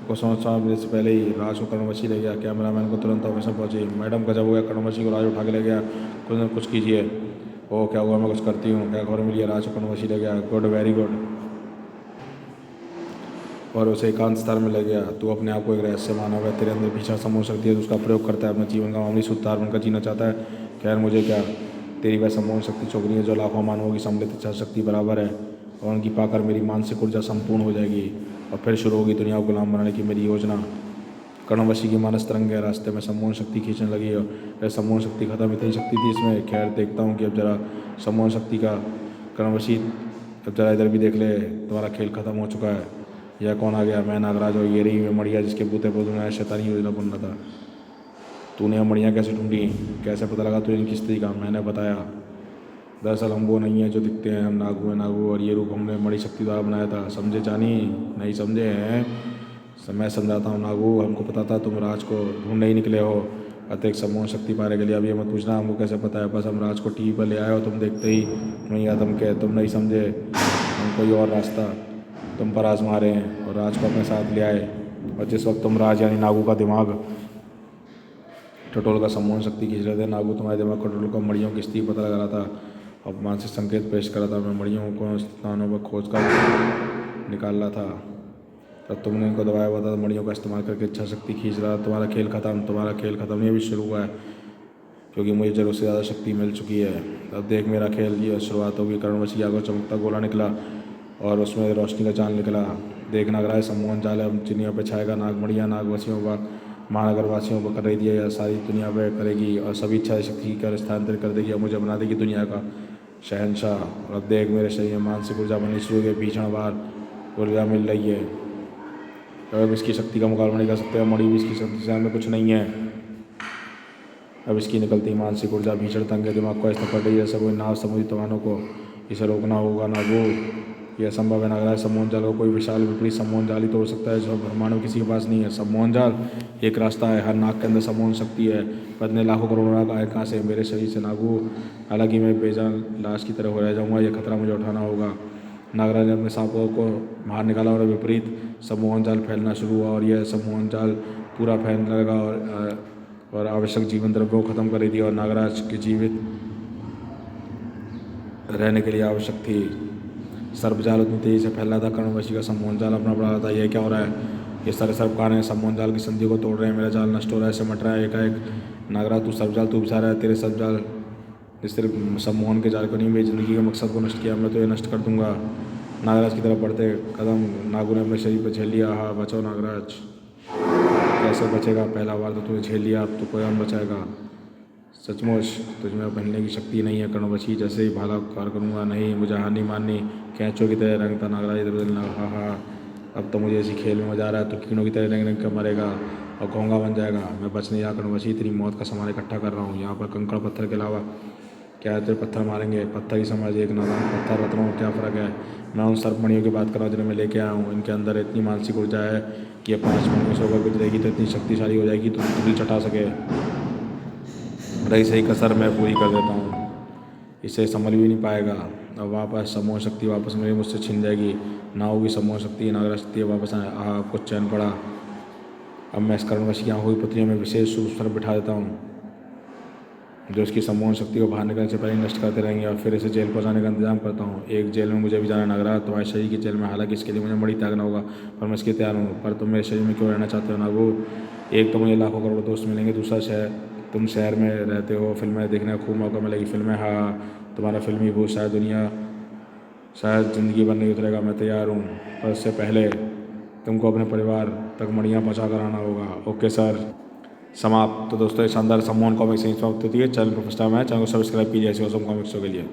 को समझ से पहले ही राज को कर्णवशी ले गया। कैमरामैन को तुरंत ऑफिस में पहुंची। मैडम गजब हो गया, कर्णवशी को राज उठा के ले गया। कुछ न कुछ कीजिए। ओह क्या हुआ? मैं कुछ करती हूँ। क्या खबर मिली है? राज को कर्णवशी ले गया। Good, very good. और उसे एकांत स्तर में ले गया। तू अपने आप को एक रहस्य मानव है। तेरे अंदर भीषण समूह शक्ति है, तो उसका प्रयोग करता है। अपने जीवन का मामूली सुधार बनकर जीना चाहता है। खैर मुझे क्या, तेरी वह सम्मोहन शक्ति छोकरी है जो लाखों मानवों की सम्मिलित इच्छा शक्ति बराबर है, और उनकी पाकर मेरी मानसिक ऊर्जा संपूर्ण हो जाएगी और फिर शुरू होगी दुनिया को गुलाम बनाने की मेरी योजना। कर्णवशी की मानस तरंग है। रास्ते में सम्मोहन शक्ति खींचने लगी और यह सम्मोहन शक्ति खत्म, इतनी शक्ति थी इसमें। खैर देखता हूँ कि अब जरा सम्मोहन शक्ति का। कर्णवशी अब जरा इधर भी देख ले, तुम्हारा खेल खत्म हो चुका है। यह कौन आ गया? मैं नागराज और ये रही मड़िया जिसके बूते पर तूने शैतानी योजना बन रहा था। तूने मड़ियाँ कैसे ढूंढी? कैसे पता लगा तुझे इनकी स्थिति का? मैंने बताया। दरअसल हम वो नहीं है जो दिखते हैं, हम नागू हैं नागू, और ये रूप हमने मणि शक्ति द्वारा बनाया था। समझे जानी? नहीं समझे हैं? मैं समझाता हूँ नागू। हमको पता था तुम राज को ढूंढने ही निकले हो अतिरिक्त सम्मोहन शक्ति पाने के लिए। अब ये मत पूछना हमको कैसे पता है, बस हम राज को टीवी पर ले आए और तुम देखते ही नहीं आदम के तुम नहीं समझे। हम कोई और रास्ता तुम पर आजमा रहे हैं और राज को अपने साथ ले आए। और जिस वक्त तुम राज यानी नागू का दिमाग टटोल का सम्मोहन शक्ति खींच रहे थे, नागू तुम्हारे दिमाग को टटोल का मड़ियों की स्थिति पता लगा रहा था और मानसिक संकेत पेश कर रहा था। मैं मड़ियों को स्थानों पर खोज कर निकाल रहा था। तब तुमने इनको दबाया हुआ था, मड़ियों का इस्तेमाल करके इच्छा शक्ति खींच रहा। तुम्हारा खेल खत्म, तुम्हारा खेल खत्म। ये भी शुरू हुआ है क्योंकि मुझे ज़रूरत से ज़्यादा शक्ति मिल चुकी है। अब देख मेरा खेल, ये शुरुआत होगी। कर्णवशी आगे चमकता गोला निकला और उसमें रोशनी का चांद निकला। देख नागराज, सम्मोहन जाल अब दुनिया पर छाएगा। नागमड़ियाँ नागवासियों व महानगर वासियों को कर रही थी, या सारी दुनिया पर करेगी और सभी इच्छा शक्ति कर स्थानांतरित कर देगी और मुझे बना देगी दुनिया का शहंशाह। और अब देख मेरे शरीर में मानसिक ऊर्जा बननी शुरू हुई, भीषण बार ऊर्जा मिल रही है। अब इसकी शक्ति का मुकाबला नहीं कर सकते। मणि भी इसकी शक्ति से हमें कुछ नहीं है। अब इसकी निकलती मानसिक ऊर्जा भीषण तंग दिमाग को ऐसा पड़ रही है जैसे कोई नाव समुद्री तूफानों को। इसे रोकना होगा ना वो, यह असंभव है। नागराज, सम्मोहन जाल को कोई विशाल विपरीत सम्मोहन जाल ही तोड़ सकता है जो ब्रह्मांड में किसी के पास नहीं है। सम्मोहन जाल एक रास्ता है, हर नाग के अंदर सम्मोहन शक्ति है। पत्ने लाखों करोड़ों नाग आए कहाँ से? मेरे शरीर से नागू। हालांकि मैं बेजान लाश की तरह हो रह जाऊँगा, यह खतरा मुझे उठाना होगा। नागराज ने अपने सांपों को बाहर निकाला और विपरीत सम्मोहन जाल फैलना शुरू हुआ और यह सम्मोहन जाल पूरा फैलने लगा और आवश्यक जीवन द्रव्यों को खत्म कर रही थी और नागराज के जीवित रहने के लिए आवश्यक थी। सर्पजाल उतनी तेजी से फैल रहा था। कर्णवशी का सम्मोहन जाल अपना बढ़ा रहा था। यह क्या हो रहा है? ये सारे सर्प कहाँ हैं? सम्मोहन जाल की संधि को तोड़ रहे हैं। मेरा जाल नष्ट हो रहा है, सिमट रहा है एकाएक। नागराज, तू सर्पजाल तू बिछा रहा है। तेरे सर्पजाल इस सिर्फ सम्मोहन के जाल को नहीं, मेरी ज़िंदगी के मकसद को नष्ट किया। मैं तो ये नष्ट कर दूंगा। नागराज की तरफ बढ़ते कदम नागू ने अपने शरीर पर झेल लिया। हाँ बचाओ नागराज। कैसे बचेगा? पहला बार तो तूने झेल लिया, अब तो कोई और बचाएगा? सचमुच तुझमें पहनने की शक्ति नहीं है कर्णवशी। जैसे ही भाला कार करूँगा, नहीं मुझे हानि माननी। कैंचों की तरह रंगता नागराज इधर उधर। हाँ हाँ, अब तो मुझे इसी खेल में मजा आ रहा है। तो कीड़ों की तरह रंग रंग कर मरेगा और घोंघा बन जाएगा। मैं बच नहीं रहा कर्णवशी, तेरी मौत का सामान इकट्ठा कर रहा हूँ। यहाँ पर कंकड़ पत्थर के अलावा क्या है, तेरे पत्थर मारेंगे, पत्थर ही समझ, एक नादान पत्थर रत्नों में क्या फ़र्क है। मैं उन सर्पमणियों की बात कर रहा हूँ जिन्हें मैं लेके आया हूँ। इनके अंदर इतनी मानसिक ऊर्जा है कि ये 5 मणियों से होकर गुजरेगी तो इतनी शक्तिशाली हो जाएगी तो तुझे चटा सके। रही सही कसर मैं पूरी कर देता हूँ, इसे संभल भी नहीं पाएगा। अब वापस समोह शक्ति वापस मेरी मुझसे छीन जाएगी, ना होगी समोह शक्ति, ना शक्ति वापस आपको चैन पड़ा। अब मैं इस कर्णवश की आँखों की पुतलियों में विशेष रूप पर बिठा देता हूँ, जो इसकी सम्मोहन शक्ति को बाहर निकलने से पहले नष्ट करते रहेंगे, और फिर इसे जेल पहुंचाने का इंतजाम करता हूँ। एक जेल में मुझे भी जाना नागराज, तुम्हारे शरीर की जेल में। हालांकि इसके लिए मुझे बड़ी त्यागना होगा, पर मैं इसके तैयार हूँ। पर तुम मेरे शरीर में क्यों रहना चाहते हो नागू? एक तो मुझे लाखों करोड़ दोस्त मिलेंगे, दूसरा तुम शहर में रहते हो, फिल्में देखने का खूब मौका मिलेगी। फिल्में, हाँ, तुम्हारा फिल्मी भूत शायद दुनिया, शायद ज़िंदगी भर नहीं उतरेगा। मैं तैयार हूँ, पर इससे पहले तुमको अपने परिवार तक मणियाँ पहुँचा कर आना होगा। Okay sir. समाप्त। तो दोस्तों, ये शानदार सम्मोहन कॉमिक्स यहीं समाप्त होती है। चैनल पर फर्स्ट टाइम है, चैनल को सब्सक्राइब कीजिए ऐसे ऑसम कॉमिक्सों के लिए।